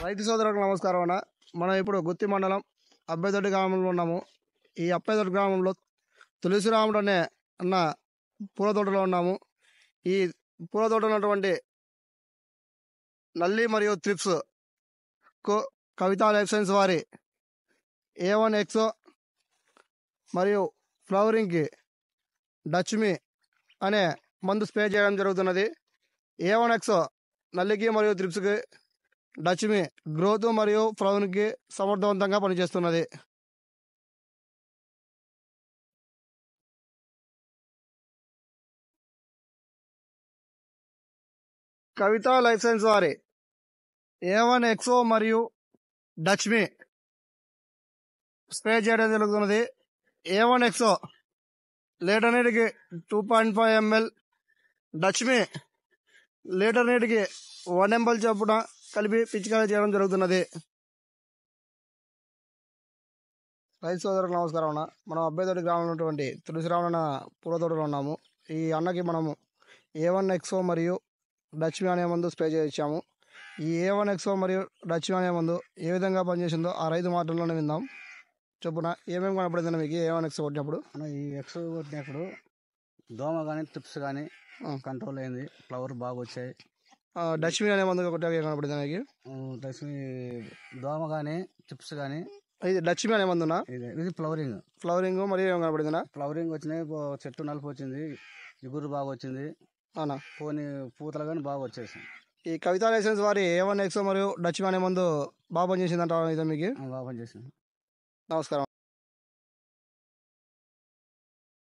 రైతు సోదరులకు నమస్కారం అన్న. మనం ఇప్పుడు గుత్తి మండలం అబ్బేదొడ్డి గ్రామంలో ఉన్నాము. ఈ అబ్బేదొడ్డి గ్రామంలో తులసిరాముడు అనే అన్న పూల తోటలో ఉన్నాము. ఈ పూల తోట ఉన్నటువంటి నల్లి మరియు త్రిప్స్ కు కవితా లైఫ్ సైన్స్ వారి A1 ఎక్సో మరియు ఫ్లవరింగ్కి డచ్మి అనే మందు స్ప్రే చేయడం జరుగుతున్నది. A1 ఎక్సో నల్లికి మరియు త్రిప్స్కి, డచ్మి గ్రోత్ మరియు ఫ్లవరింగ్కి సమర్థవంతంగా పనిచేస్తున్నది. కవితా లైఫ్ సైన్స్ వారి A1 ఎక్సో మరియు డచ్మి స్ప్రే చేయడం జరుగుతున్నది. A1 ఎక్సో లీటర్ నీటికి 2.5 ml, డచ్మి లీటర్ నీటికి 1 ml చొప్పున కలిపి పిచికారీ చేయడం జరుగుతున్నది. రైతు సోదరులకు నమస్కారం అన్న. మనం అబ్బేదొడ్డి గ్రామంలో ఉన్నటువంటి తులసిరాముడు అన్న పూల తోటలో ఉన్నాము. ఈ అన్నకి మనము A1 ఎక్సో మరియు డచ్మి అనే మందు స్ప్రే చేయించాము. ఈ A1 ఎక్సో మరియు డచ్మి అనే మందు ఏ విధంగా పనిచేసిందో ఆ రైతు మాటల్లోనే విందాం. చొప్పున ఏమేమి కనపడింది మీకు A1 ఎక్సో కొట్టినప్పుడు? ఈ ఎక్స్ కొట్టినప్పుడు దోమ కానీ టిప్స్ కానీ కంట్రోల్ అయింది. ఫ్లవర్ బాగా వచ్చాయి. డచ్మి అనే మందు కొట్టాక ఏం కనపడింది మీకు? డచ్మి దోమ కానీ టిప్స్ కానీ. ఇది డచ్మి అనే మందునా? ఇది ఫ్లవరింగ్ మరియు ఏం కనపడిందా? ఫ్లవరింగ్ వచ్చినాయి, చెట్టు నలుపు వచ్చింది, ఇగురు బాగా వచ్చింది. అవునా? పోనీ పూతలు కానీ బాగా వచ్చేసాయి. ఈ కవితా లైసెన్స్ వారి A1 ఎక్సో మరియు డచ్మి అనే మందు బాగా పనిచేసిందంటారా మీకు? బాగా పనిచేసింది. నమస్కారం.